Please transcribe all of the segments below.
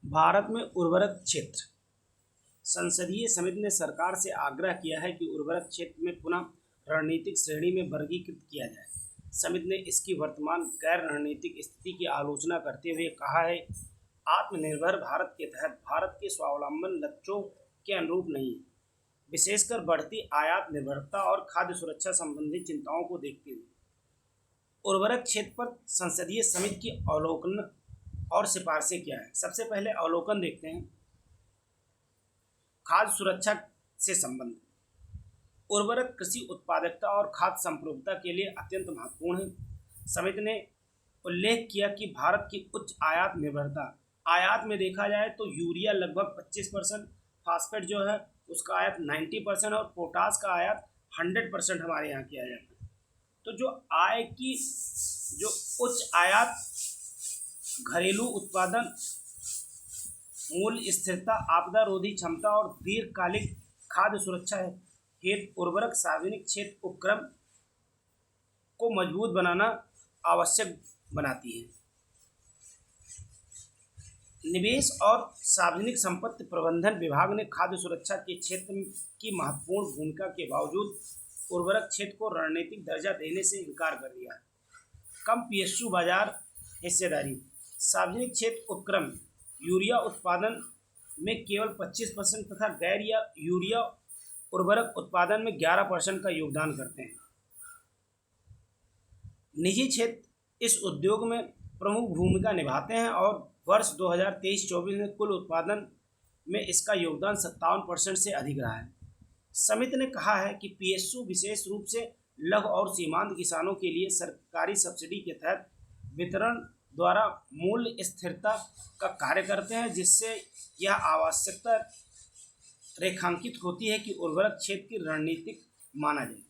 भारत में उर्वरक क्षेत्र। संसदीय समिति ने सरकार से आग्रह किया है कि उर्वरक क्षेत्र में पुनः रणनीतिक श्रेणी में वर्गीकृत किया जाए। समिति ने इसकी वर्तमान गैर रणनीतिक स्थिति की आलोचना करते हुए कहा है, आत्मनिर्भर भारत के तहत भारत के स्वावलंबन लक्ष्यों के अनुरूप नहीं है, विशेषकर बढ़ती आयात निर्भरता और खाद्य सुरक्षा संबंधी चिंताओं को देखते हुए। उर्वरक क्षेत्र पर संसदीय समिति की अवलोकन और सिफारिशें क्या है। सबसे पहले अवलोकन देखते हैं। खाद्य सुरक्षा से संबंध। उर्वरक कृषि उत्पादकता और खाद्य संप्रभुता के लिए अत्यंत महत्वपूर्ण है। समिति ने उल्लेख किया कि भारत की उच्च आयात निर्भरता, आयात में देखा जाए तो यूरिया लगभग 25%, फास्फेट जो है उसका आयात 90% और पोटास का आयात 100% हमारे यहाँ किया जाता है। तो जो उच्च आयात, घरेलू उत्पादन, मूल्य स्थिरता, आपदा रोधी क्षमता और दीर्घकालिक खाद्य सुरक्षा है हेतु उर्वरक सार्वजनिक क्षेत्र उपक्रम को मजबूत बनाना आवश्यक बनाती है। निवेश और सार्वजनिक संपत्ति प्रबंधन विभाग ने खाद्य सुरक्षा के क्षेत्र की महत्वपूर्ण भूमिका के बावजूद उर्वरक क्षेत्र को रणनीतिक दर्जा देने से इनकार कर दिया है। कम पीएसयू बाजार हिस्सेदारी। सार्वजनिक क्षेत्र उपक्रम यूरिया उत्पादन में केवल 25% तथा गैर या यूरिया उर्वरक उत्पादन में 11% का योगदान करते हैं। निजी क्षेत्र इस उद्योग में प्रमुख भूमिका निभाते हैं और वर्ष 2023-24 में कुल उत्पादन में इसका योगदान 57% से अधिक रहा है। समिति ने कहा है कि पीएसयू विशेष रूप से लघु और सीमांत किसानों के लिए सरकारी सब्सिडी के तहत वितरण द्वारा मूल्य स्थिरता का कार्य करते हैं, जिससे यह आवश्यकता रेखांकित होती है कि उर्वरक क्षेत्र की रणनीतिक माना जाए।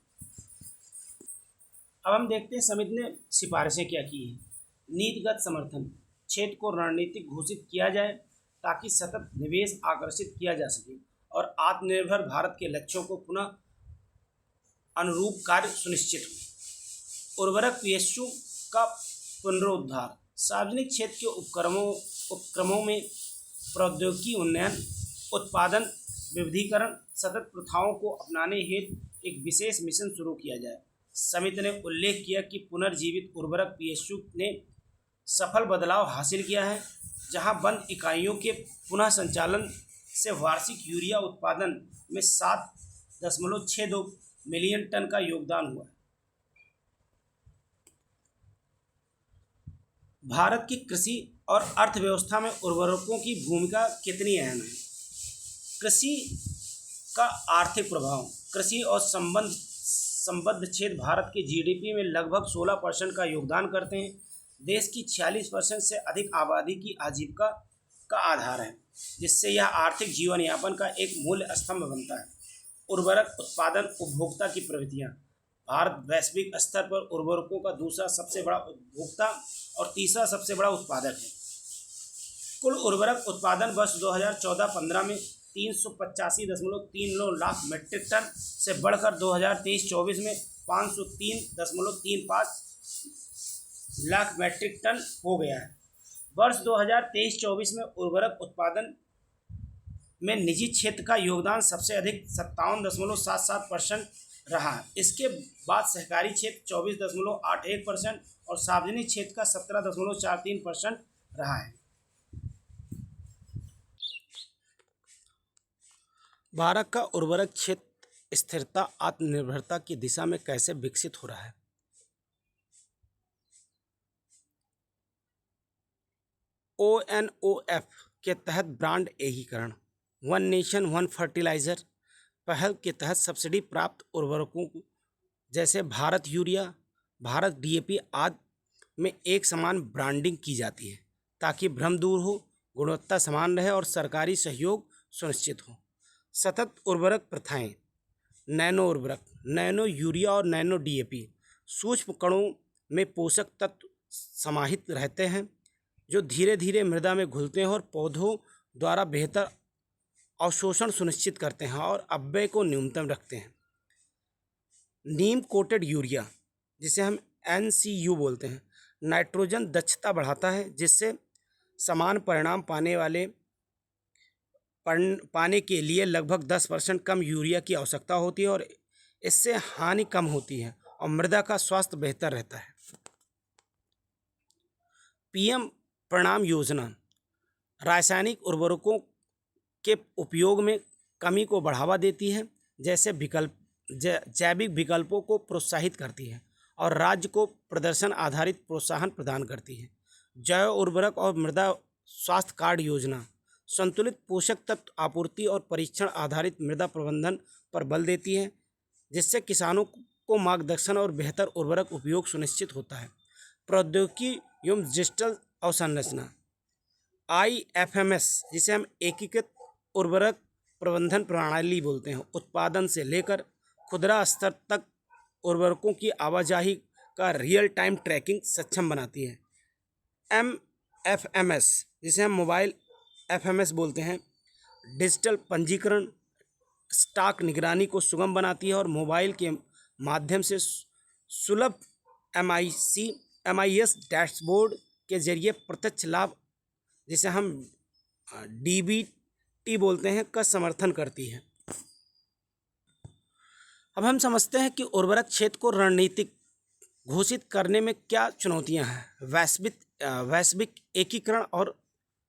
अब हम देखते हैं समिति ने सिफारिशें क्या की हैं। नीतिगत समर्थन। क्षेत्र को रणनीतिक घोषित किया जाए ताकि सतत निवेश आकर्षित किया जा सके और आत्मनिर्भर भारत के लक्ष्यों को पुनः अनुरूप कार्य सुनिश्चित हो। उर्वरक पीएसयू का पुनरुद्धार। सार्वजनिक क्षेत्र के उपक्रमों में प्रौद्योगिकी उन्नयन, उत्पादन विविधीकरण, सतत प्रथाओं को अपनाने हेतु एक विशेष मिशन शुरू किया जाए। समिति ने उल्लेख किया कि पुनर्जीवित उर्वरक पीएसयू ने सफल बदलाव हासिल किया है, जहां बंद इकाइयों के पुनः संचालन से वार्षिक यूरिया उत्पादन में 7.62 मिलियन टन का योगदान हुआ है। भारत की कृषि और अर्थव्यवस्था में उर्वरकों की भूमिका कितनी अहम है। कृषि का आर्थिक प्रभाव। कृषि और संबद्ध क्षेत्र भारत के जीडीपी में लगभग 16% का योगदान करते हैं। देश की 46% से अधिक आबादी की आजीविका का आधार है, जिससे यह आर्थिक जीवन यापन का एक मूल्य स्तंभ बनता है। उर्वरक उत्पादन उपभोक्ता की प्रवृत्तियाँ। भारत वैश्विक स्तर पर उर्वरकों का दूसरा सबसे बड़ा उपभोक्ता और तीसरा सबसे बड़ा उत्पादक है। कुल उर्वरक उत्पादन वर्ष 2014-15 में 385.39 लाख मीट्रिक टन से बढ़कर 2023-24 में 503.35 लाख मीट्रिक टन हो गया है। वर्ष 2023-24 में उर्वरक उत्पादन में निजी क्षेत्र का योगदान सबसे अधिक 57.77% रहा है। इसके बाद सहकारी क्षेत्र 24.81% और सार्वजनिक क्षेत्र का 17.43% रहा है। भारत का उर्वरक क्षेत्र स्थिरता आत्मनिर्भरता की दिशा में कैसे विकसित हो रहा है। ONOF के तहत ब्रांड एकीकरण, वन नेशन वन फर्टिलाइज़र पहल के तहत सब्सिडी प्राप्त उर्वरकों जैसे भारत यूरिया, भारत डीएपी आदि में एक समान ब्रांडिंग की जाती है ताकि भ्रम दूर हो, गुणवत्ता समान रहे और सरकारी सहयोग सुनिश्चित हो। सतत उर्वरक प्रथाएं। नैनो उर्वरक, नैनो यूरिया और नैनो डीएपी सूक्ष्म कणों में पोषक तत्व समाहित रहते हैं जो धीरे धीरे मृदा में घुलते हैं और पौधों द्वारा बेहतर अवशोषण सुनिश्चित करते हैं और अपव्यय को न्यूनतम रखते हैं। नीम कोटेड यूरिया, जिसे हम NCU बोलते हैं, नाइट्रोजन दक्षता बढ़ाता है, जिससे समान परिणाम पाने वाले पाने के लिए लगभग 10% कम यूरिया की आवश्यकता होती है और इससे हानि कम होती है और मृदा का स्वास्थ्य बेहतर रहता है। पीएम प्रणाम योजना रासायनिक उर्वरकों के उपयोग में कमी को बढ़ावा देती है, जैसे जैविक विकल्पों को प्रोत्साहित करती है और राज्य को प्रदर्शन आधारित प्रोत्साहन प्रदान करती है। जैव उर्वरक और मृदा स्वास्थ्य कार्ड योजना संतुलित पोषक तत्व आपूर्ति और परीक्षण आधारित मृदा प्रबंधन पर बल देती है, जिससे किसानों को मार्गदर्शन और बेहतर उर्वरक उपयोग सुनिश्चित होता है। प्रौद्योगिकी एवं डिजिटल अवसंरचना IFMS, जिसे हम एकीकृत उर्वरक प्रबंधन प्रणाली बोलते हैं, उत्पादन से लेकर खुदरा स्तर तक उर्वरकों की आवाजाही का रियल टाइम ट्रैकिंग सक्षम बनाती है। MFMS, जिसे हम मोबाइल FMS बोलते हैं, डिजिटल पंजीकरण स्टॉक निगरानी को सुगम बनाती है और मोबाइल के माध्यम से सुलभ MIS डैशबोर्ड के जरिए प्रत्यक्ष लाभ, जिसे हम DBT बोलते हैं, का समर्थन करती है। अब हम समझते हैं कि उर्वरक क्षेत्र को रणनीतिक घोषित करने में क्या चुनौतियां हैं। वैश्विक एकीकरण और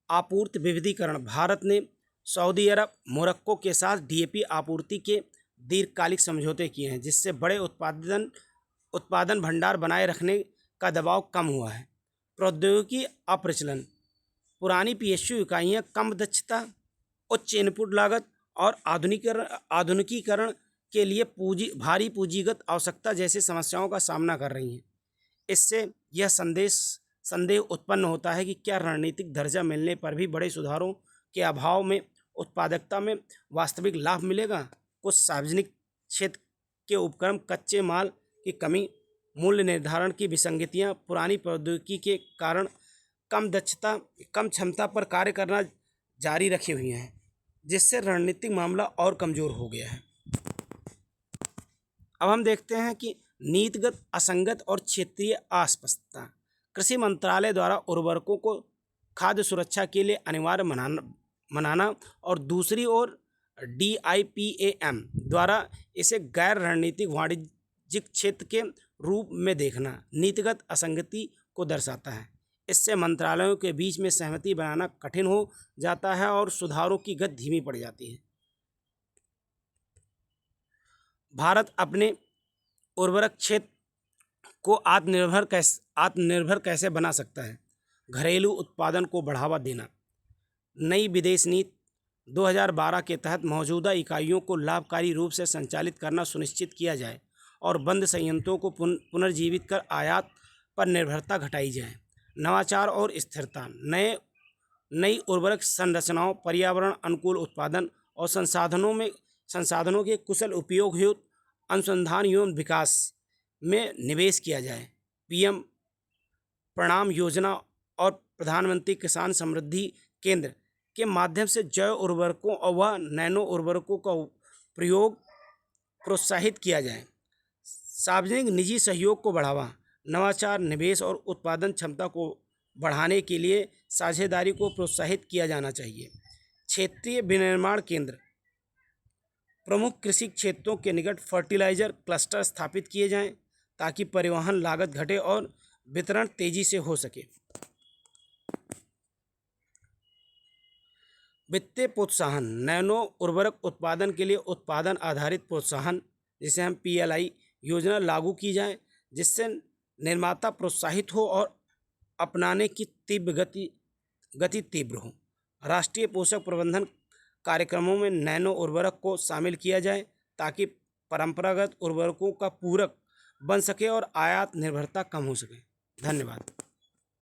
आपूर्ति विविधीकरण। भारत ने सऊदी अरब, मोरक्को के साथ DAP आपूर्ति के दीर्घकालिक समझौते किए हैं, जिससे बड़े उत्पादन भंडार बनाए रखने का दबाव कम हुआ है। प्रौद्योगिकी अप्रचलन। पुरानी PSU इकाइयाँ कम दक्षता, उच्च इनपुट लागत और आधुनिकीकरण के लिए भारी पूंजीगत आवश्यकता जैसी समस्याओं का सामना कर रही हैं। इससे यह संदेह उत्पन्न होता है कि क्या रणनीतिक दर्जा मिलने पर भी बड़े सुधारों के अभाव में उत्पादकता में वास्तविक लाभ मिलेगा। कुछ सार्वजनिक क्षेत्र के उपक्रम, कच्चे माल की कमी, मूल्य निर्धारण की विसंगतियां, पुरानी प्रौद्योगिकी के कारण कम क्षमता पर कार्य करना जारी रखी हुई हैं, जिससे रणनीतिक मामला और कमज़ोर हो गया है। अब हम देखते हैं कि नीतिगत असंगत और क्षेत्रीय अस्पष्टता। कृषि मंत्रालय द्वारा उर्वरकों को खाद्य सुरक्षा के लिए अनिवार्य मनाना और दूसरी ओर DIPAM द्वारा इसे गैर रणनीतिक वाणिज्यिक क्षेत्र के रूप में देखना नीतिगत असंगति को दर्शाता है। इससे मंत्रालयों के बीच में सहमति बनाना कठिन हो जाता है और सुधारों की गति धीमी पड़ जाती है। भारत अपने उर्वरक क्षेत्र को आत्मनिर्भर कैसे बना सकता है। घरेलू उत्पादन को बढ़ावा देना। नई विदेश नीति 2012 के तहत मौजूदा इकाइयों को लाभकारी रूप से संचालित करना सुनिश्चित किया जाए और बंद संयंत्रों को पुनर्जीवित कर आयात पर निर्भरता घटाई जाए। नवाचार और स्थिरता। नई उर्वरक संरचनाओं, पर्यावरण अनुकूल उत्पादन और संसाधनों के कुशल उपयोग हेतु अनुसंधान एवं विकास में निवेश किया जाए। PM प्रणाम योजना और प्रधानमंत्री किसान समृद्धि केंद्र के माध्यम से जैव उर्वरकों व नैनो उर्वरकों का प्रयोग प्रोत्साहित किया जाए। सार्वजनिक निजी सहयोग को बढ़ावा। नवाचार, निवेश और उत्पादन क्षमता को बढ़ाने के लिए साझेदारी को प्रोत्साहित किया जाना चाहिए। क्षेत्रीय विनिर्माण केंद्र। प्रमुख कृषि क्षेत्रों के निकट फर्टिलाइजर क्लस्टर स्थापित किए जाएं ताकि परिवहन लागत घटे और वितरण तेजी से हो सके। वित्तीय प्रोत्साहन। नैनो उर्वरक उत्पादन के लिए उत्पादन आधारित प्रोत्साहन, जिसे हम PLI योजना लागू की जाए, जिससे निर्माता प्रोत्साहित हो और अपनाने की गति तीव्र हो। राष्ट्रीय पोषक प्रबंधन कार्यक्रमों में नैनो उर्वरक को शामिल किया जाए ताकि परंपरागत उर्वरकों का पूरक बन सके और आयात निर्भरता कम हो सके। धन्यवाद।